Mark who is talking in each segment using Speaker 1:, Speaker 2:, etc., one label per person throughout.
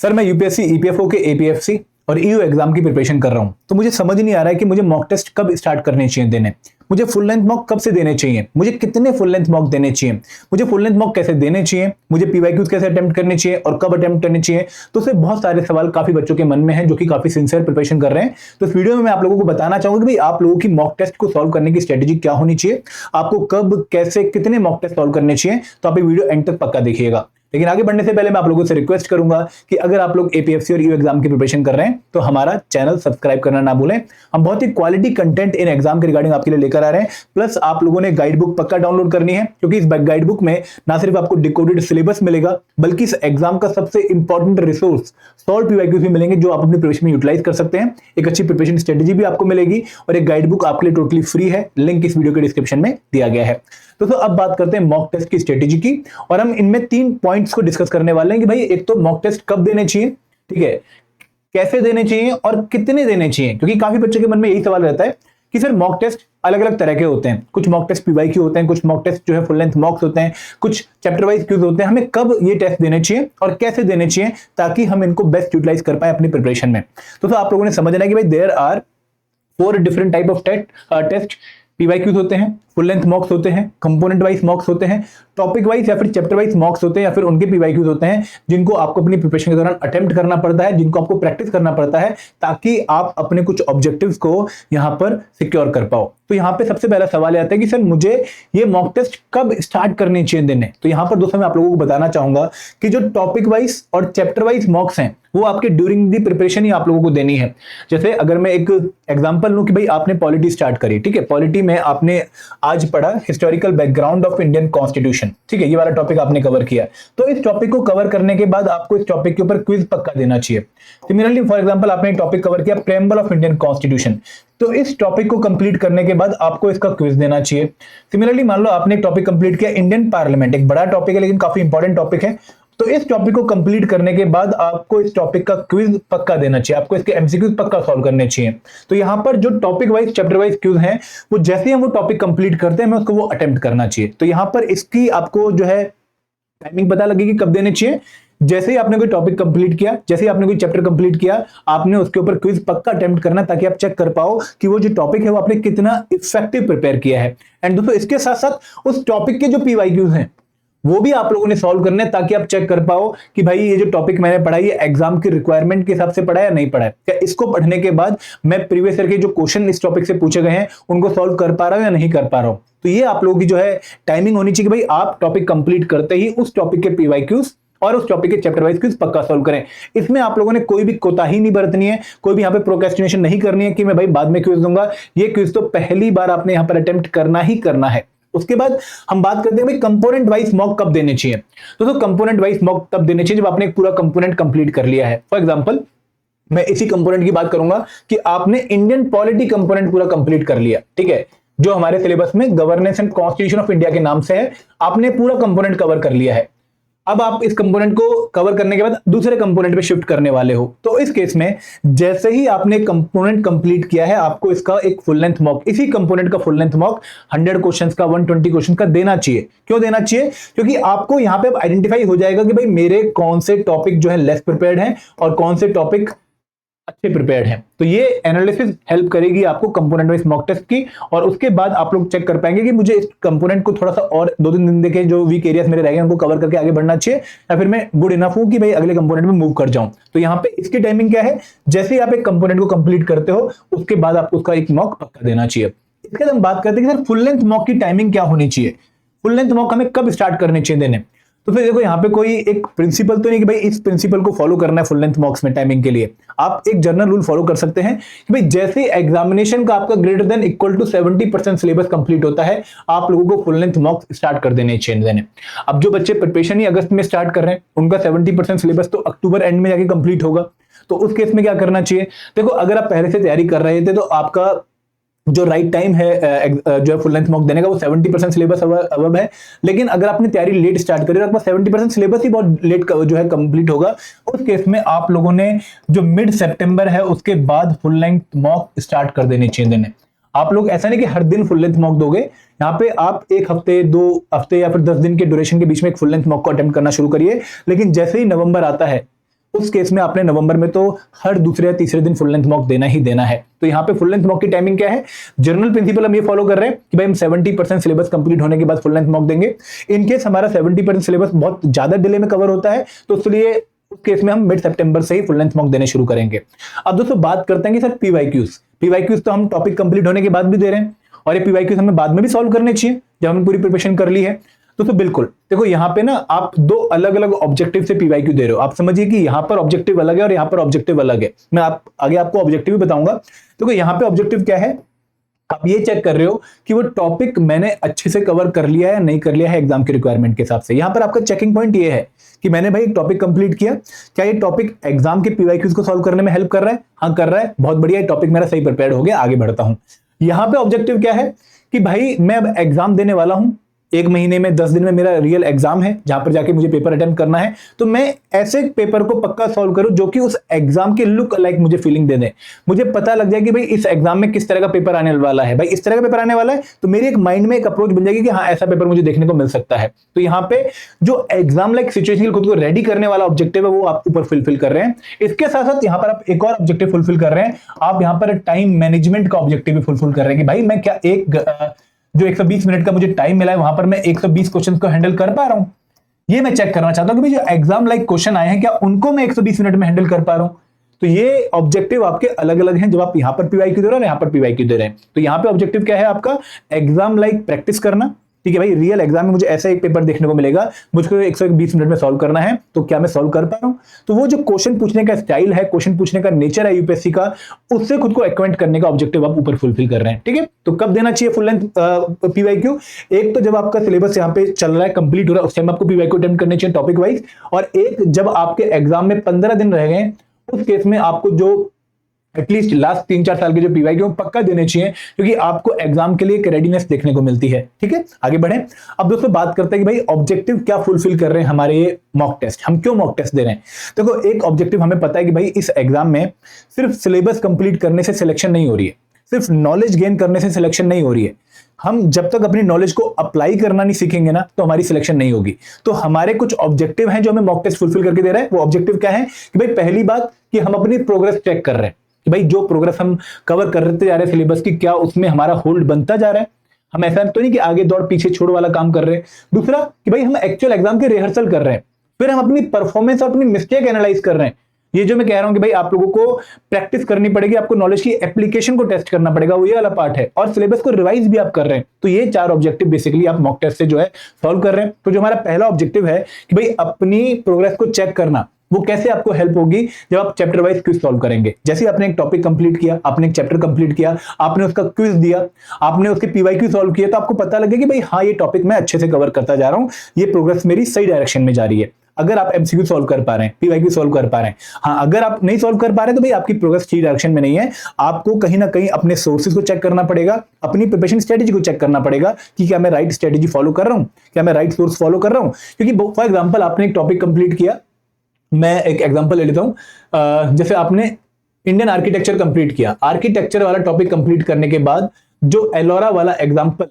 Speaker 1: Sir मैं UPSC EPFO के APFC और ईयू एग्जाम की प्रिपरेशन कर रहा हूं, तो मुझे समझ नहीं आ रहा है कि मुझे मॉक टेस्ट कब स्टार्ट करने चाहिए देने। मुझे फुल लेंथ मॉक कब से देने चाहिए, मुझे कितने फुल लेंथ मॉक देने चाहिए, मुझे फुल लेंथ मॉक कैसे देने चाहिए, मुझे पीवाईक्यूज कैसे अटेम्प्ट करने चाहिए और कब अटेम्प्ट करने चाहिए। तो सिर्फ बहुत सारे सवाल काफी बच्चों के मन में हैं जो कि काफी सिंसियर प्रिपरेशन कर रहे हैं। तो इस वीडियो में मैं आप लोगों को बताना चाहूंगा कि भाई आप लोगों की मॉक टेस्ट को सॉल्व करने की स्ट्रेटेजी क्या होनी चाहिए, आपको कब कैसे कितने मॉक टेस्ट सॉल्व करने चाहिए। तो आप ये वीडियो एंड तक पक्का देखिएगा। लेकिन आगे बढ़ने से पहले मैं आप लोगों से रिक्वेस्ट करूंगा कि अगर आप लोग एपीएफसी और ईयू एग्जाम की प्रिपरेशन कर रहे हैं तो हमारा चैनल सब्सक्राइब करना ना भूलें। हम बहुत ही क्वालिटी कंटेंट इन एग्जाम के रिगार्डिंग आपके लिए लेकर आ रहे हैं। प्लस आप लोगों ने गाइड बुक पक्का डाउनलोड करनी है, क्योंकि इस गाइड बुक में ना सिर्फ आपको डिकोडेड सिलेबस मिलेगा बल्कि इस एग्जाम का सबसे इंपॉर्टेंट रिसोर्स सॉल्व पीवाईक्यूज भी मिलेंगे जो आप अपनी प्रिपरेशन में यूटिलाइज कर सकते हैं। एक अच्छी प्रिपरेशन स्ट्रेटेजी भी आपको मिलेगी और एक गाइड बुक आपके लिए टोटली फ्री है। लिंक इस वीडियो के डिस्क्रिप्शन में दिया गया है। तो अब बात करते हैं मॉक टेस्ट की स्ट्रेटेजी की, और हम इनमें 3 पॉइंट्स को डिस्कस करने वाले हैं कि भाई एक तो मॉक टेस्ट कब देने चाहिए, ठीक है, कैसे देने चाहिए और कितने देने चाहिए। क्योंकि काफी बच्चों के मन में यही सवाल रहता है कि सर मॉक टेस्ट अलग अलग तरह के होते हैं, कुछ मॉक टेस्ट पीवाईक्यू होते हैं, कुछ मॉक टेस्ट जो है फुल लेंथ मॉक्स होते हैं, कुछ चैप्टर वाइज क्यूज होते हैं। हमें कब ये टेस्ट देने चाहिए और कैसे देने चाहिए ताकि हम इनको बेस्ट यूटिलाइज कर पाए अपनी प्रिपरेशन में। तो आप लोगों ने समझना है कि भाई there are 4 different type of test. PYQs होते हैं, फुल लेंथ मॉक्स होते हैं, कंपोनेंट वाइज मॉक्स होते हैं, टॉपिक वाइज या फिर चैप्टर वाइज मॉक्स होते हैं, या फिर उनके पीवाईक्यूज होते हैं जिनको आपको अपनी प्रिपरेशन के दौरान अटेम्प्ट करना पड़ता है, जिनको आपको प्रैक्टिस करना पड़ता है ताकि आप अपने कुछ ऑब्जेक्टिव्स को यहां पर सिक्योर कर पाओ। तो यहां पे सबसे पहला सवाल आता है कि सर मुझे ये मॉक टेस्ट कब स्टार्ट करनी चाहिए देने। तो यहां पर दोस्तों मैं आप लोगों को बताना चाहूंगा कि जो टॉपिक वाइज और चैप्टर वाइज मॉक्स हैं वो आपके ड्यूरिंग दी प्रिपरेशन ही आप लोगों को देनी है। जैसे अगर मैं एक एग्जांपल लूं कि भाई आपने पॉलिटी स्टार्ट करी, ठीक है, पॉलिटी में आपने आज पढ़ा historical background of Indian constitution, ठीक है, ये वाला टॉपिक आपने कवर किया। तो इस टॉपिक को कवर करने के बाद आपको इस टॉपिक के ऊपर क्विज पक्का देना चाहिए। सिमिलरली फॉर एग्जांपल आपने एक टॉपिक कवर किया प्रेम्बल ऑफ इंडियन कॉन्स्टिट्यूशन, तो इस टॉपिक को कंप्लीट करने के बाद आपको इसका क्विज देना चाहिए। सिमिलरली मान लो आपने एक टॉपिक कंप्लीट किया इंडियन पार्लियामेंट, एक बड़ा टॉपिक है लेकिन काफी इंपॉर्टेंट टॉपिक है, तो इस टॉपिक को कंप्लीट करने के बाद आपको इस टॉपिक का क्विज पक्का देना चाहिए, आपको इसके एमसीक्यूज पक्का सॉल्व करने चाहिए। तो यहां पर जो topic wise chapter wise quiz हैं वो जैसे ही हम वो टॉपिक कंप्लीट करते हैं हमें उसको वो अटेम्प्ट करना चाहिए। तो यहां पर इसकी आपको जो है टाइमिंग पता लगेगी कब देने चाहिए। जैसे ही आपने कोई टॉपिक कंप्लीट किया, जैसे ही आपने कोई चैप्टर कंप्लीट किया, आपने उसके ऊपर क्विज पक्का अटेम्प्ट करना ताकि आप चेक कर पाओ कि वो जो टॉपिक है वो आपने कितना इफेक्टिव प्रिपेयर किया है। एंड दोस्तों इसके साथ साथ उस टॉपिक के जो पीवाईक्यूज हैं वो भी आप लोगों ने सॉल्व करने हैं ताकि आप चेक कर पाओ कि भाई ये जो टॉपिक मैंने पढ़ा है एग्जाम की रिक्वायरमेंट के हिसाब से पढ़ा है या नहीं पढ़ा है, क्या इसको पढ़ने के बाद मैं प्रीवियस ईयर के जो क्वेश्चन इस टॉपिक से पूछे गए हैं उनको सॉल्व कर पा रहा हूं या नहीं कर पा रहा हूं। तो ये आप लोगों की जो है टाइमिंग होनी चाहिए कि भाई आप टॉपिक कंप्लीट करते ही उस टॉपिक के पीवाईक्यूज और उस टॉपिक के चैप्टर वाइज क्विज पक्का सॉल्व करें। इसमें आप लोगों ने कोई भी कोताही नहीं बरतनी है, कोई भी यहाँ पे प्रोक्रेस्टिनेशन नहीं करनी है कि मैं भाई बाद में क्विज दूंगा। ये क्विज तो पहली बार आपने यहाँ पर अटेम्प्ट करना ही करना है। उसके बाद हम बात करते हैं भाई कंपोनेंट वाइज मॉक कब देने चाहिए। तो कंपोनेंट वाइज मॉक तब देने चाहिए जब आपने एक पूरा कंपोनेंट कंप्लीट कर लिया है। फॉर एग्जांपल मैं इसी कंपोनेंट की बात करूंगा कि आपने इंडियन पॉलिटी कंपोनेंट पूरा कंप्लीट कर लिया, ठीक है, जो हमारे सिलेबस में governance and constitution of India के नाम से है, आपने पूरा कंपोनेंट कवर कर लिया है। अब आप इस कंपोनेंट को कवर करने के बाद दूसरे कंपोनेंट पे शिफ्ट करने वाले हो, तो इस केस में जैसे ही आपने कंपोनेंट कंप्लीट किया है आपको इसका एक फुल लेंथ मॉक, इसी कंपोनेंट का फुल लेंथ मॉक 100 क्वेश्चंस का 120 क्वेश्चन का देना चाहिए। क्यों देना चाहिए? क्योंकि आपको यहां पे आइडेंटिफाई हो जाएगा कि भाई मेरे कौन से टॉपिक जो है लेस प्रिपेयर्ड हैं और कौन से टॉपिक अच्छे प्रिपेयर्ड हैं। तो ये एनालिसिस हेल्प करेगी आपको कंपोनेंट वाइज मॉक टेस्ट की, और उसके बाद आप लोग चेक कर पाएंगे कि मुझे इस कंपोनेंट को थोड़ा सा और 2-3 दिन देके जो वीक एरियाज मेरे रह गए उनको कवर करके आगे बढ़ना चाहिए, या फिर मैं गुड इनफ हूं कि भाई अगले कंपोनेंट में मूव कर जाऊं। तो यहाँ पे इसकी टाइमिंग क्या है, जैसे ही आप एक कंपोनेंट को कंप्लीट करते हो उसके बाद आपको उसका एक मॉक पक्का देना चाहिए। इसके बाद हम बात करते हैं कि सर फुल लेंथ मॉक की टाइमिंग क्या होनी चाहिए, फुल लेंथ मॉक हमें कब स्टार्ट करने चाहिए देने। तो फिर देखो यहाँ पे कोई एक प्रिंसिपल तो नहीं कि भाई इस प्रिंसिपल को फॉलो करना है फुल लेंथ मॉक्स में टाइमिंग के लिए। आप एक जनरल रूल फॉलो कर सकते हैं कि भाई जैसे एग्जामिनेशन का आपका greater than equal to 70% syllabus complete होता है आप लोगों को फुल लेंथ मॉक्स स्टार्ट कर देने चाहिए देने। अब जो बच्चे प्रिपरेशन ही अगस्त में स्टार्ट कर रहे हैं उनका 70% सिलेबस तो अक्टूबर एंड में जाके कंप्लीट होगा। तो उस केस में क्या करना चाहिए, देखो अगर आप पहले से तैयारी कर रहे थे तो आपका जो राइट टाइम है जो है फुल लेंथ मॉक देने का वो 70% सिलेबस अब है। लेकिन अगर आपने तैयारी लेट स्टार्ट करी और आपका 70% सिलेबस ही बहुत लेट जो है कंप्लीट होगा, उस केस में आप लोगों ने जो मिड सितंबर है उसके बाद फुल लेंथ मॉक स्टार्ट कर देने चाहिए देने। आप लोग ऐसा नहीं कि हर दिन फुल लेंथ मॉक दोगे, यहाँ पे आप 1 हफ्ते 2 हफ्ते या फिर 10 दिन के ड्यूरेशन के बीच में एक फुल लेंथ मॉक को अटेम्प्ट करना शुरू करिए। लेकिन जैसे ही नवंबर आता है उस केस में आपने नवंबर में तो हर दूसरे या तीसरे दिन फुल लेंथ मॉक देना ही देना है। तो यहाँ पे फुल लेंथ मॉक की टाइमिंग क्या है, जनरल प्रिंसिपल हम ये फॉलो कर रहे हैं कि भाई हम 70% सिलेबस कंप्लीट होने के बाद फुल लेंथ मॉक देंगे। इन केस हमारा 70% सिलेबस बहुत ज्यादा डिले में कवर होता है तो इसलिए उस केस में हम मिड सितंबर से ही फुल लेंथ मॉक देने शुरू करेंगे। अब दोस्तों बात करते हैं कि सर पीवाईक्यूज तो हम टॉपिक कंप्लीट होने के बाद भी दे रहे हैं और ये पीवाईक्यूज हमें बाद में भी सॉल्व करने चाहिए जब हमने पूरी प्रिपरेशन कर ली है। तो बिल्कुल देखो यहाँ पे ना आप दो अलग अलग ऑब्जेक्टिव से पीवाईक्यू दे रहे हो। आप समझिए कि यहाँ पर ऑब्जेक्टिव अलग है और यहाँ पर ऑब्जेक्टिव अलग है। मैं आगे आपको ऑब्जेक्टिव भी बताऊंगा। देखो यहाँ पे ऑब्जेक्टिव क्या है, आप ये चेक कर रहे हो कि वो टॉपिक मैंने अच्छे से कवर कर लिया है या नहीं कर लिया है एग्जाम के रिक्वायरमेंट के हिसाब से। यहाँ पर आपका चेकिंग पॉइंट ये है कि मैंने भाई एक टॉपिक कंप्लीट किया, क्या ये टॉपिक एग्जाम के पीवाईक्यूज को सॉल्व करने में हेल्प कर रहा है? हाँ कर रहा है, बहुत बढ़िया, ये टॉपिक मेरा सही प्रिपेयर्ड हो गया, आगे बढ़ता हूं। यहाँ पे ऑब्जेक्टिव क्या है कि भाई मैं अब एग्जाम देने वाला हूं, 1 महीने में 10 दिन में मेरा रियल एग्जाम है जहां पर जाके मुझे पेपर अटेम्प्ट करना है। तो मैं ऐसे पेपर को पक्का सॉल्व करूं जो कि उस एग्जाम के लुक लाइक मुझे फीलिंग दे दे। मुझे पता लग जाए कि भाई इस एग्जाम में किस तरह का पेपर आने वाला है, भाई इस तरह का पेपर आने वाला है तो मेरे एक माइंड में एक अप्रोच बन जाएगी कि हाँ ऐसा पेपर मुझे देखने को मिल सकता है। तो यहाँ पे जो एग्जाम लाइक सिचुएशन खुद को रेडी करने वाला ऑब्जेक्टिव है वो आप ऊपर फुलफिल कर रहे हैं। इसके साथ साथ यहाँ पर आप एक और ऑब्जेक्टिव फुलफिल कर रहे हैं, आप यहाँ पर टाइम मैनेजमेंट का ऑब्जेक्टिव भी फुलफिल कर रहे हैं कि भाई मैं क्या जो 120 मिनट का मुझे टाइम मिला है वहां पर मैं 120 क्वेश्चन को हैंडल कर पा रहा हूं। ये मैं चेक करना चाहता हूं कि भाई जो एग्जाम लाइक क्वेश्चन आए हैं क्या उनको मैं 120 मिनट में हैंडल कर पा रहा हूं। तो ये ऑब्जेक्टिव आपके अलग अलग हैं जब आप यहां पर पीवाईक्यू दे रहे हैं और यहां पर पीवाईक्यू दे रहे हैं। तो यहां पे ऑब्जेक्टिव क्या है आपका, एग्जाम लाइक प्रैक्टिस करना। ठीक है भाई, रियल एग्जाम में मुझे ऐसा एक पेपर देखने को मिलेगा, मुझको 120 मिनट में सॉल्व करना है, तो क्या मैं सॉल्व कर पा रहा हूं? तो वो जो क्वेश्चन पूछने का स्टाइल है, क्वेश्चन पूछने का नेचर है यूपीएससी का, उससे खुद को एक्वेंट करने का ऑब्जेक्टिव आप ऊपर फुलफिल कर रहे हैं। ठीक है, तो कब देना चाहिए फुल लेंथ पीवाईक्यू? एक तो जब आपका सिलेबस यहाँ पे चल रहा है, कंप्लीट हो रहा है, उस टाइम आपको पीवाईक्यू अटेम्प्ट करने चाहिए टॉपिक वाइज। और एक जब आपके एग्जाम में 15 दिन रह गए, उस केस में आपको जो एटलीस्ट लास्ट 3-4 साल के जो पीवाईक्यू पक्का देने चाहिए क्योंकि आपको एग्जाम के लिए एक रेडीनेस देखने को मिलती है। ठीक है, आगे बढ़े। अब दोस्तों बात करते हैं कि भाई ऑब्जेक्टिव क्या फुलफिल कर रहे हैं हमारे ये मॉक टेस्ट, हम क्यों मॉक टेस्ट दे रहे हैं। देखो एक ऑब्जेक्टिव हमें पता है कि भाई इस एग्जाम में सिर्फ सिलेबस कंप्लीट करने से सिलेक्शन नहीं हो रही है, सिर्फ नॉलेज गेन करने से सिलेक्शन नहीं हो रही है। हम जब तक अपनी नॉलेज को अप्लाई करना नहीं सीखेंगे ना तो हमारी सिलेक्शन नहीं होगी। तो हमारे कुछ ऑब्जेक्टिव हैं जो हमें मॉक टेस्ट फुलफिल करके दे रहा है। वो ऑब्जेक्टिव क्या है कि भाई पहली बात कि हम अपनी प्रोग्रेस चेक कर रहे हैं कि भाई जो प्रोग्रेस हम कवर करते जा रहे हैं सिलेबस की, क्या उसमें हमारा होल्ड बनता जा रहा है, हम ऐसा तो नहीं कि आगे दौड़ पीछे छोड़ वाला काम कर रहे हैं। दूसरा कि भाई हम एक्चुअल एग्जाम के रिहर्सल कर रहे हैं, फिर हम अपनी परफॉर्मेंस और अपनी मिस्टेक एनालाइज कर रहे हैं। ये जो मैं कह रहा हूं कि भाई आप लोगों को प्रैक्टिस करनी पड़ेगी, आपको नॉलेज की एप्लीकेशन को टेस्ट करना पड़ेगा, वो ये वाला पार्ट है, और सिलेबस को रिवाइज भी आप कर रहे हैं। तो ये 4 ऑब्जेक्टिव बेसिकली आप मॉक टेस्ट से जो है सॉल्व कर रहे हैं। तो जो हमारा पहला ऑब्जेक्टिव है कि भाई अपनी प्रोग्रेस को चेक करना, वो कैसे आपको हेल्प होगी जब आप चैप्टर वाइज क्विज सॉल्व करेंगे। जैसे आपने एक टॉपिक कंप्लीट किया, आपने एक चैप्टर कंप्लीट किया, आपने उसका क्विज दिया, आपने उसके पीवाईक्यू सॉल्व किया, तो आपको पता लगे कि भाई हाँ ये टॉपिक मैं अच्छे से कवर करता जा रहा हूं, ये प्रोग्रेस मेरी सही डायरेक्शन में जा रही है। अगर आप एमसीक्यू सॉल्व कर पा रहे हैं, पीवाईक्यू सॉल्व कर पा रहे हैं, हाँ अगर आप नहीं सॉल्व कर पा रहे हैं तो भाई आपकी प्रोग्रेस सही डायरेक्शन में नहीं है। आपको कहीं ना कहीं अपने सोर्सेज को चेक करना पड़ेगा, अपनी प्रिपरेशन स्ट्रेटेजी को चेक करना पड़ेगा कि क्या मैं राइट स्ट्रेटेजी फॉलो कर रहा हूं, क्या मैं राइट सोर्स फॉलो कर रहा हूं। क्योंकि फॉर एग्जाम्पल आपने एक टॉपिक कंप्लीट किया, मैं एक एग्जांपल ले लेता हूं, जैसे आपने इंडियन आर्किटेक्चर कंप्लीट किया, आर्किटेक्चर वाला टॉपिक कंप्लीट करने के बाद जो एलोरा वाला एग्जांपल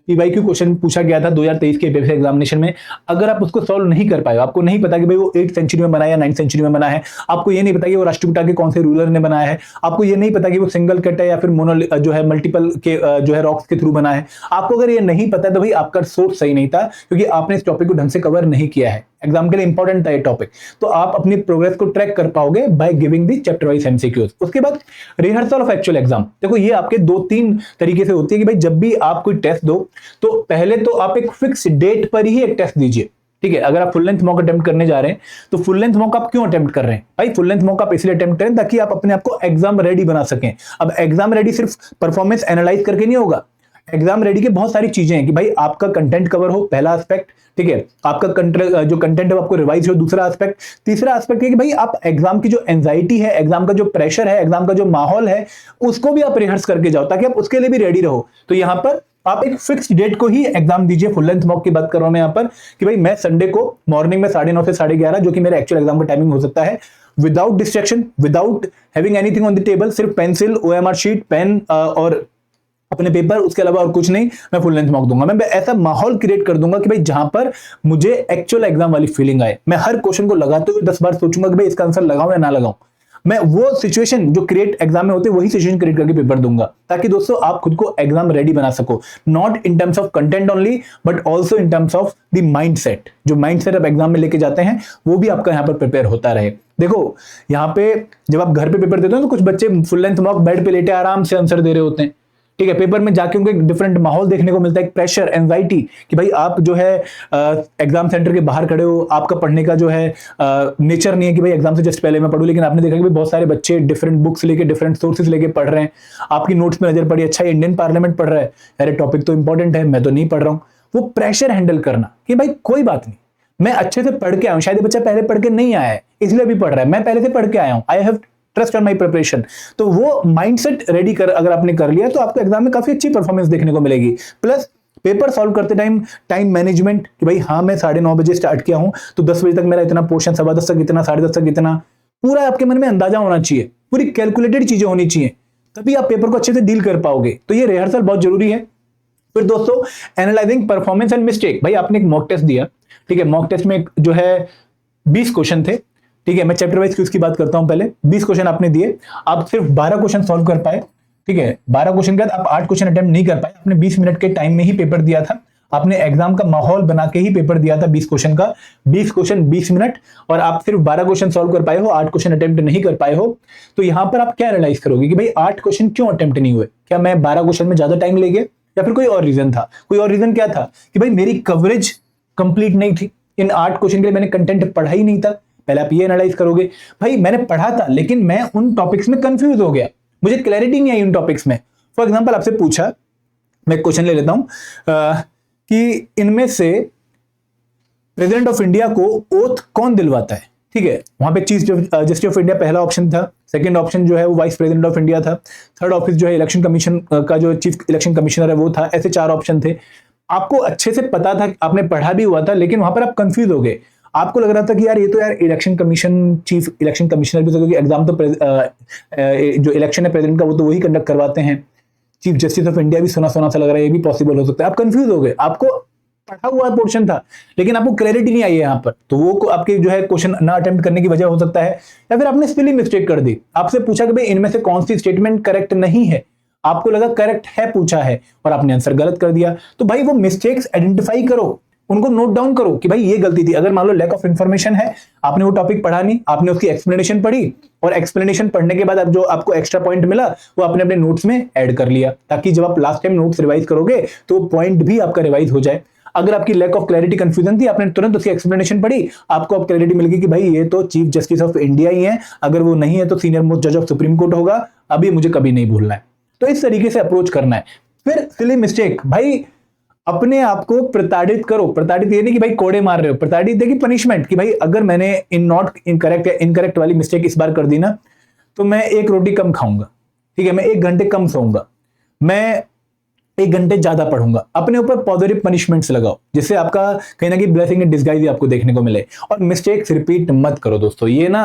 Speaker 1: पीवाईक्यू क्वेश्चन पूछा गया था 2023 के पेपर एग्जामिनेशन में, अगर आप उसको सॉल्व नहीं कर पाए, आपको नहीं पता कि भाई वो 8th सेंचुरी में बना है या 9th सेंचुरी में बना है, आपको ये नहीं पता कि वो राष्ट्रकूटा के कौन से रूलर ने बनाया है, आपको ये नहीं पता कि वो सिंगल कट है या फिर मोनो जो है मल्टीपल के जो है रॉक्स के थ्रू बना है, आपको अगर ये नहीं पता तो भाई आपका सोर्स सही नहीं था क्योंकि आपने इस टॉपिक को ढंग से कवर नहीं किया है। एग्जाम के लिए इंपॉर्टेंट था ये टॉपिक। तो आप अपनी प्रोग्रेस को ट्रैक कर पाओगे by giving the chapter wise MCQs. उसके बाद रिहर्सल ऑफ एक्चुअल एग्जाम। देखो ये आपके 2-3 तरीके से होती है कि भाई जब भी आप कोई टेस्ट दो तो पहले तो आप एक फिक्स डेट पर ही एक टेस्ट दीजिए। ठीक है, अगर आप फुल लेंथ मॉक अटेम्प्ट करने जा रहे हैं तो फुल लेंथ मॉक आप क्यों अटेम्प्ट कर रहे हैं? भाई फुल लेंथ मॉक आप इसलिए अटेम्प्ट करें ताकि आप अपने आप को एग्जाम रेडी बना सकें। अब एग्जाम रेडी सिर्फ परफॉर्मेंस एनालाइज करके नहीं होगा, एग्जाम रेडी के बहुत सारी चीजें हैं कि भाई आपका कंटेंट कवर हो, पहला एस्पेक्ट। ठीक है, आपका जो कंटेंट है आपको रिवाइज हो, दूसरा एस्पेक्ट। तीसरा एस्पेक्ट है कि भाई आप एग्जाम की जो एंजाइटी है, एग्जाम का जो प्रेशर है, एग्जाम का जो माहौल है, उसको भी आप रिहर्स करके जाओ ताकि आप उसके लिए भी रेडी रहो। तो यहां पर आप एक फिक्स डेट को ही एग्जाम दीजिए। फुल लेंथ मॉक की बात कर रहा हूं मैं यहां पर कि भाई मैं संडे को मॉर्निंग में 9:30 से 11:30 जो कि मेरा एक्चुअल एग्जाम का टाइमिंग हो सकता है, without distraction, without having anything on the table, सिर्फ पेंसिल, ओएमआर शीट, पेन और अपने पेपर, उसके अलावा और कुछ नहीं, मैं फुल लेंथ मॉक दूंगा। मैं ऐसा माहौल क्रिएट कर दूंगा कि भाई जहां पर मुझे एक्चुअल एग्जाम वाली फीलिंग आए। मैं हर क्वेश्चन को लगाते हुए 10 बार सोचूंगा कि भाई इसका आंसर लगाऊं या ना लगाऊं। मैं वो सिचुएशन जो क्रिएट एग्जाम में होते वही सिचुएशन क्रिएट करके पेपर दूंगा, ताकि दोस्तों आप खुद को एग्जाम रेडी बना सको, not in terms of content only but also in terms of the mindset. जो माइंडसेट आप एग्जाम में लेके जाते हैं वो भी आपका यहाँ पर प्रिपेयर होता रहे। देखो यहाँ पे जब आप घर पे पेपर देते हो तो कुछ बच्चे फुल लेंथ मॉक बेड पे लेटे आराम से आंसर दे रहे होते हैं, ठीक है। पेपर में जाके उनको एक डिफरेंट माहौल देखने को मिलता है, एक प्रेशर, एंजाइटी कि भाई आप जो है एग्जाम सेंटर के बाहर खड़े हो, आपका पढ़ने का जो है नेचर नहीं है कि भाई एग्जाम से जस्ट पहले मैं पढ़ूं, लेकिन आपने देखा कि भाई बहुत सारे बच्चे डिफरेंट बुक्स लेके, डिफरेंट सोर्सेज लेके पढ़ रहे हैं। आपकी नोट्स में नजर पड़ी, अच्छा ये इंडियन पार्लियामेंट पढ़ रहा है, अरे टॉपिक तो इंपॉर्टेंट है, मैं तो नहीं पढ़ रहा हूं। वो प्रेशर हैंडल करना कि भाई कोई बात नहीं, मैं अच्छे से पढ़ के आया हूं, शायद बच्चा पहले पढ़ के नहीं आया है इसलिए भी पढ़ रहा है, मैं पहले से पढ़ के आया हूं, I have trust on my preparation. तो वो माइंडसेट रेडी कर अगर आपने कर लिया तो आपको एग्जाम में काफी अच्छी परफॉर्मेंस देखने को मिलेगी। प्लस पेपर सॉल्व करते टाइम मैनेजमेंट कि भाई हाँ मैं 9:30 बजे स्टार्ट किया हूं तो 10 बजे तक मेरा इतना पोर्शन, 10:15 तक इतना, 10:30 तक इतना, पूरा आपके मन में अंदाजा होना चाहिए, पूरी कैलकुलेटेड चीजें होनी चाहिए, तभी आप पेपर को अच्छे से डील कर पाओगे। तो ये रिहर्सल बहुत जरूरी है। फिर दोस्तों एनालाइजिंग परफॉर्मेंस एंड मिस्टेक। भाई आपने एक मॉक टेस्ट दिया, ठीक है, मॉक टेस्ट में जो है 20 क्वेश्चन थे, ठीक है, मैं चैप्टर वाइज क्विज की बात करता हूं। पहले 20 क्वेश्चन आपने दिए, आप सिर्फ 12 क्वेश्चन सॉल्व कर पाए, ठीक है। 12 क्वेश्चन के बाद आप 8 क्वेश्चन अटेम्प्ट नहीं कर पाए, आपने 20 मिनट के टाइम में ही पेपर दिया था, आपने एग्जाम का माहौल बना के ही पेपर दिया था 20 क्वेश्चन का, 20 क्वेश्चन 20 मिनट, और आप सिर्फ 12 क्वेश्चन सॉल्व कर पाए हो, 8 क्वेश्चन अटेम्प्ट नहीं कर पाए हो। तो यहां पर आप क्या एनालाइज करोगे कि भाई 8 क्वेश्चन क्यों अटेम्प्ट नहीं हुए? क्या मैं 12 क्वेश्चन में ज्यादा टाइम ले गया या फिर कोई और रीजन था? कोई और रीजन क्या था कि भाई मेरी कवरेज कंप्लीट नहीं थी, इन 8 क्वेश्चन के लिए मैंने कंटेंट पढ़ा ही नहीं था। पहले आप ये एनालाइज करोगे, भाई मैंने पढ़ा था लेकिन मैं उन टॉपिक्स में कंफ्यूज हो गया, मुझे क्लैरिटी नहीं आई उन टॉपिक्स में। फॉर एग्जांपल आपसे पूछा, मैं क्वेश्चन ले लेता हूं कि इनमें से प्रेसिडेंट ऑफ इंडिया को ओथ कौन दिलवाता है, ठीक है। वहां पे चीफ जस्टिस ऑफ इंडिया पहला ऑप्शन था, सेकंड ऑप्शन जो है वो वाइस प्रेसिडेंट ऑफ इंडिया था, थर्ड ऑफिस जो है इलेक्शन कमीशन का जो चीफ इलेक्शन कमिश्नर है वो था। ऐसे 4 ऑप्शन थे। आपको अच्छे से पता था, आपने पढ़ा भी हुआ था, लेकिन वहां पर आप कंफ्यूज हो गए। आपको लग रहा था कि यार ये तो यार election commission, chief election commissioner भी तो, क्योंकि एग्जाम तो जो इलेक्शन है प्रेसिडेंट का वो तो वही कंडक्ट करवाते हैं, चीफ जस्टिस ऑफ इंडिया भी सुना सुना सा लग रहा है, ये भी पॉसिबल हो सकता है। आप कंफ्यूज हो गए, आपको पढ़ा हुआ पोर्शन था लेकिन आपको क्लैरिटी नहीं आई है यहाँ पर, तो वो आपके जो है क्वेश्चन ना अटेम्प्ट करने की वजह हो सकता है। या फिर आपने स्पेलिंग मिस्टेक कर दी, आपसे पूछा कि भाई इनमें से कौन सी स्टेटमेंट करेक्ट नहीं है, आपको लगा करेक्ट है पूछा है और आपने आंसर गलत कर दिया। तो भाई वो मिस्टेक्स आइडेंटिफाई करो, उनको नोट डाउन करो कि भाई ये गलती थी। अगर मान लो लैक ऑफ इंफॉर्मेशन है, आपने वो टॉपिक पढ़ा नहीं, आपने उसकी एक्सप्लेनेशन पढ़ी और एक्सप्लेनेशन पढ़ने के बाद अब जो आपको एक्स्ट्रा पॉइंट मिला वो आपने अपने नोट्स में ऐड कर लिया, ताकि जब आप लास्ट टाइम नोट्स रिवाइज करोगे तो पॉइंट भी आपका रिवाइज हो जाए। अगर आपकी लैक ऑफ क्लैरिटी कंफ्यूजन थी, आपने तुरंत उसकी एक्सप्लेनेशन पढ़ी, आपको अब क्लैरिटी मिल गई कि भाई ये तो चीफ जस्टिस ऑफ इंडिया ही है, अगर वो नहीं है तो सीनियर मोस्ट जज ऑफ सुप्रीम कोर्ट होगा, अभी मुझे कभी नहीं भूलना है। तो इस तरीके से अप्रोच करना है। फिर सिली मिस्टेक, भाई अपने आप को प्रताड़ित करो। प्रताड़ित ये नहीं कि भाई कोड़े मार रहे हो, प्रताड़ित देखिए पनिशमेंट कि भाई अगर मैंने नॉट इनकरेक्ट या इनकरेक्ट वाली मिस्टेक इस बार कर दी ना तो मैं 1 रोटी कम खाऊंगा, ठीक है, मैं 1 घंटे कम सोऊंगा, मैं 1 घंटे ज्यादा पढ़ूंगा। अपने ऊपर पॉजिटिव पनिशमेंट्स लगाओ जिससे आपका कहीं ना कहीं ब्लेसिंग इन डिस्गाइज आपको देखने को मिले। और मिस्टेक्स रिपीट मत करो दोस्तों। ये ना,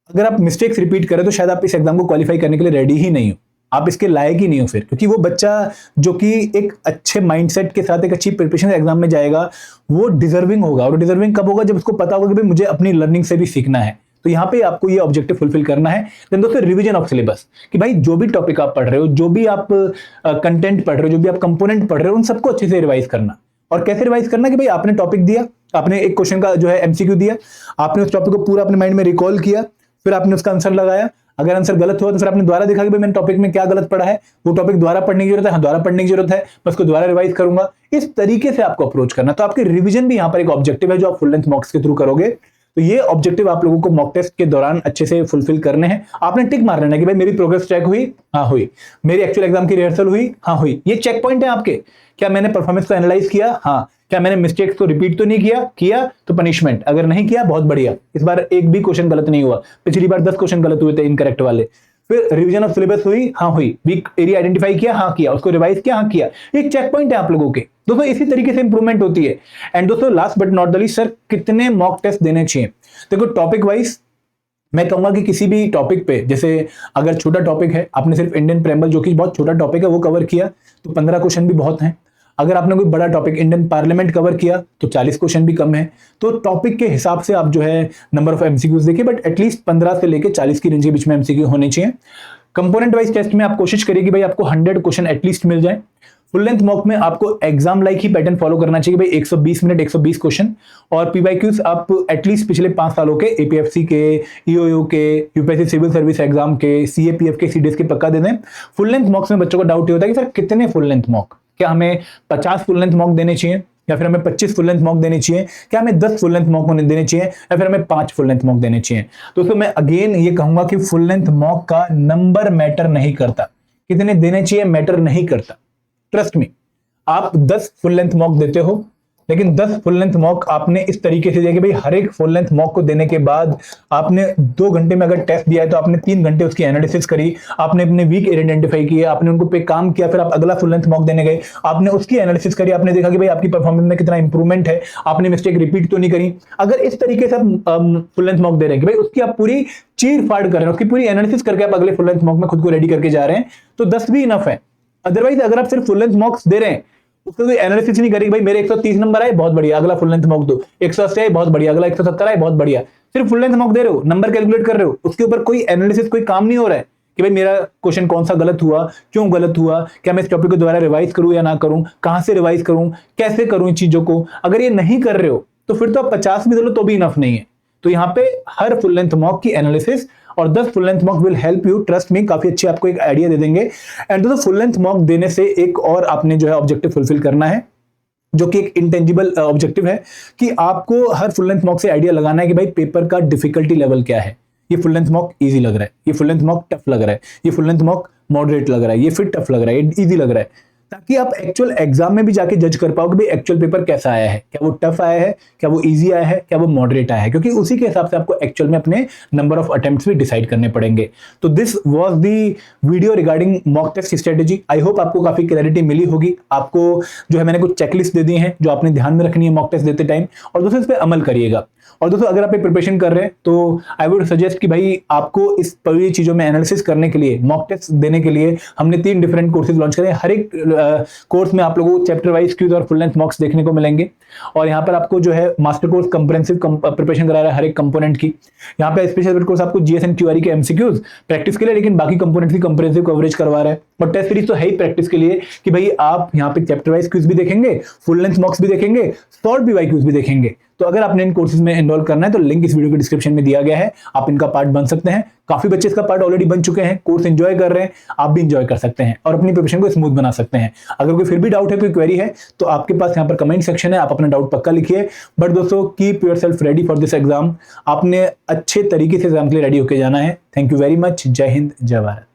Speaker 1: अगर आप मिस्टेक्स रिपीट करें तो शायद आप इस एग्जाम को क्वालिफाई करने के लिए रेडी ही नहीं हो, आप इसके लायक ही नहीं हो फिर, क्योंकि वो बच्चा जो कि एक अच्छे माइंडसेट के साथ एक अच्छी प्रिपरेशन एग्जाम में जाएगा वो डिजर्विंग होगा। और डिजर्विंग कब होगा? जब उसको पता होगा कि भाई मुझे अपनी लर्निंग से भी सीखना है। तो यहाँ पे आपको ये ऑब्जेक्टिव फुलफिल करना है। देन दोस्तों रिवीजन ऑफ सिलेबस, कि भाई जो भी टॉपिक आप पढ़ रहे हो, जो भी आप कंटेंट पढ़ रहे हो, जो भी आप कंपोनेंट पढ़ रहे हो, उन सबको अच्छे से रिवाइज करना। और कैसे रिवाइज करना कि भाई आपने टॉपिक दिया, आपने एक क्वेश्चन का जो है एमसीक्यू दिया, आपने उस टॉपिक को पूरा अपने माइंड में रिकॉल किया, फिर आपने उसका आंसर लगाया। अगर आंसर गलत हुआ तो फिर आपने दोबारा देखा कि भाई मैंने टॉपिक में क्या गलत पढ़ा है, वो टॉपिक दोबारा पढ़ने की जरूरत है, हाँ दोबारा पढ़ने की जरूरत है, मैं उसको दोबारा रिवाइज करूंगा। इस तरीके से आपको अप्रोच करना। तो आपके रिवीजन भी यहाँ पर एक ऑब्जेक्टिव है जो आप फुल लेंथ मॉक्स के थ्रू करोगे। तो ये ऑब्जेक्टिव आप लोगों को मॉक टेस्ट के दौरान अच्छे से फुलफिल करने हैं। आपने टिक मार लेना कि भाई मेरी प्रोग्रेस चेक हुई, हाँ हुई, मेरी एक्चुअल एग्जाम की रिहर्सल हुई, हाँ हुई। ये चेक पॉइंट है आपके। क्या मैंने परफॉर्मेंस को एनालाइज किया? हाँ। क्या मैंने मिस्टेक्स को रिपीट तो नहीं किया? किया तो पनिशमेंट, अगर नहीं किया बहुत बढ़िया, इस बार एक भी क्वेश्चन गलत नहीं हुआ, पिछली बार 10 क्वेश्चन गलत हुए थे इनकरेक्ट वाले। फिर रिवीजन ऑफ सिलेबस हुई, हाँ हुई, वीक एरिया आइडेंटिफाई किया, हाँ किया, उसको रिवाइज किया, हाँ किया। ये चेक पॉइंट है आप लोगों के दोस्तों। इसी तरीके से इंप्रूवमेंट होती है। एंड दोस्तों last but not the least, sir कितने मॉक टेस्ट देने चाहिए? देखो टॉपिक वाइज मैं कहूंगा कि किसी भी टॉपिक पे, जैसे अगर छोटा टॉपिक है, आपने सिर्फ इंडियन प्रेम्बल जो कि बहुत छोटा टॉपिक है वो कवर किया तो 15 क्वेश्चन भी बहुत हैं। अगर आपने कोई बड़ा टॉपिक इंडियन पार्लियामेंट कवर किया तो 40 क्वेश्चन भी कम है। तो टॉपिक के हिसाब से आप जो है नंबर ऑफ एमसीक्यूज देखिए, बट एटलीस्ट 15 से लेके 40 की रेंज के बीच में एमसीक्यू होने चाहिए। कंपोनेंट वाइज टेस्ट में आप कोशिश करिए कि भाई आपको 100 क्वेश्चन एटलीस्ट मिल जाए। फुल लेंथ मॉक में आपको exam like he pattern follow करना चाहिए भाई, 120 मिनट 120 क्वेश्चन। और पीवाईक्यूज आप एटलीस्ट पिछले 5 सालों के एपीएफसी के, ईओयू के, यूपीएससी सिविल सर्विस एग्जाम के, सीएपीएफ के, सीडीएस के पक्का दे दें। फुल लेंथ मॉक्स में बच्चों को डाउट होता है कि सर कितने फुल लेंथ मॉक, क्या हमें 50 फुल लेंथ मॉक देने चाहिए, या फिर हमें 25 फुल लेंथ मॉक देने चाहिए, क्या हमें 10 फुल लेंथ मॉक देने चाहिए, या फिर हमें 5 फुल लेंथ मॉक देने चाहिए। दोस्तों मैं अगेन ये कहूंगा कि फुल लेंथ मॉक का नंबर मैटर नहीं करता, कितने देने चाहिए मैटर नहीं करता। ट्रस्ट मी, आप 10 फुल लेंथ मॉक देते हो, लेकिन 10 फुल लेंथ मॉक आपने इस तरीके से दिया कि भाई हर एक फुल लेंथ मॉक को देने के बाद आपने 2 घंटे में अगर टेस्ट दिया है तो आपने 3 घंटे उसकी एनालिसिस करी, आपने अपने वीक आइडेंटिफाई किए, आपने उनको पे काम किया, फिर आप अगला फुल लेंथ मॉक देने गए, आपने उसकी एनालिसिस करी, आपने देखा कि भाई आपकी परफॉर्मेंस में कितना इंप्रूवमेंट है, आपने मिस्टेक रिपीट तो नहीं करी। अगर इस तरीके से आप फुल लेंथ मॉक दे रहे हैं कि भाई उसकी आप पूरी चीर फाड़ कर रहे हैं, उसकी पूरी एनालिसिस करके आप अगले फुल लेंथ मॉक में खुद को रेडी करके जा रहे हैं, तो 10 भी इनफ है। अदरवाइज अगर आप सिर्फ फुल लेंथ मॉक्स दे रहे हैं, उसका कोई एनालिसिस नहीं करेगी, भाई मेरे 130 नंबर आए बहुत बढ़िया, अगला फुल लेंथ मॉक दो, 180 आए बहुत बढ़िया, अगला 170 आए बहुत बढ़िया, सिर्फ फुल लेंथ मॉक दे रहे हो, नंबर कैलकुलेट कर रहे हो, उसके ऊपर कोई एनालिसिस कोई काम नहीं हो रहा है कि भाई मेरा क्वेश्चन कौन सा गलत हुआ, क्यों गलत हुआ, क्या मैं इस टॉपिक को दोबारा रिवाइज करूं या ना करूं, कहां से रिवाइज करूं, कैसे करूं इन चीजों को। अगर ये नहीं कर रहे हो तो फिर तो आप 50 भी दे लो तो भी इनफ नहीं है। तो यहाँ पे हर फुल लेंथ मॉक की एनालिसिस और 10 full length mock will help you, trust me, काफी अच्छे आपको एक आइडिया दे देंगे। एंड दोस्तों फुल लेंथ मॉक देने से एक और आपने जो है ऑब्जेक्टिव फुलफिल करना है, जो कि एक इंटेंजिबल ऑब्जेक्टिव है, कि आपको हर फुल लेंथ मॉक से आइडिया लगाना है कि भाई पेपर का डिफिकल्टी लेवल क्या है। ये फुल लेंथ मॉक इजी लग रहा है, ये फुल लेंथ मॉक टफ लग रहा है, ये फुल लेंथ मॉक मॉडरेट लग रहा है, ये फिर टफ लग रहा है, ये इजी लग रहा है, ताकि आप एक्चुअल एग्जाम में भी जाके जज कर पाओ कि भाई एक्चुअल पेपर कैसा आया है, क्या वो टफ आया है, क्या वो इजी आया है, क्या वो मॉडरेट आया है, क्योंकि उसी के हिसाब से आपको एक्चुअल में अपने नंबर ऑफ अटेम्प्ट्स भी डिसाइड करने पड़ेंगे। तो this was the video regarding mock test strategy. I hope आपको काफी क्लैरिटी मिली होगी। आपको जो है मैंने कुछ चेकलिस्ट दे दी हैं जो आपने ध्यान में रखनी है मॉक टेस्ट देते टाइम, और दोस्तों इस पर अमल करिएगा। और दोस्तों अगर आप प्रिपरेशन कर रहे हैं तो आई वुड सजेस्ट कि भाई आपको इस पूरी चीजों में एनालिसिस करने के लिए, मॉक टेस्ट देने के लिए हमने 3 डिफरेंट कोर्सेज लॉन्च करे। हर एक कोर्स में आप लोगों को चैप्टर वाइज क्यूज और फुल लेंथ मॉक्स देखने को मिलेंगे। और यहाँ पर आपको जो है मास्टर कोर्स कंप्रेहेंसिव प्रिपरेशन करा रहा है हर एक कंपोनेंट की। यहाँ पे स्पेशल कोर्स आपको जीएस एंड क्यूआरई के एमसीक्यूज प्रैक्टिस के लिए, लेकिन बाकी कंपोनेंट की कंप्रेहेंसिव कवरेज करवा रहा है। और टेस्ट सीरीज तो है ही प्रैक्टिस के लिए कि भाई आप यहाँ पे चैप्टर वाइज क्यूज भी देखेंगे, फुल लेंथ मॉक्स भी देखेंगे, शॉर्ट पीवाईक्यूज भी देखेंगे। तो अगर आपने इन कोर्सेज में एनरोल करना है तो लिंक इस वीडियो के डिस्क्रिप्शन में दिया गया है, आप इनका पार्ट बन सकते हैं। काफी बच्चे इसका पार्ट ऑलरेडी बन चुके हैं, कोर्स एंजॉय कर रहे हैं, आप भी एंजॉय कर सकते हैं और अपनी प्रिपरेशन को स्मूथ बना सकते हैं। अगर कोई फिर भी डाउट है, कोई क्वेरी है, तो आपके पास यहाँ पर कमेंट सेक्शन है, आप अपना डाउट पक्का लिखिए। बट दोस्तों keep yourself ready for this exam. आपने अच्छे तरीके से एग्जाम के लिए रेडी होकर जाना है। Thank you very much. जय हिंद, जय भारत।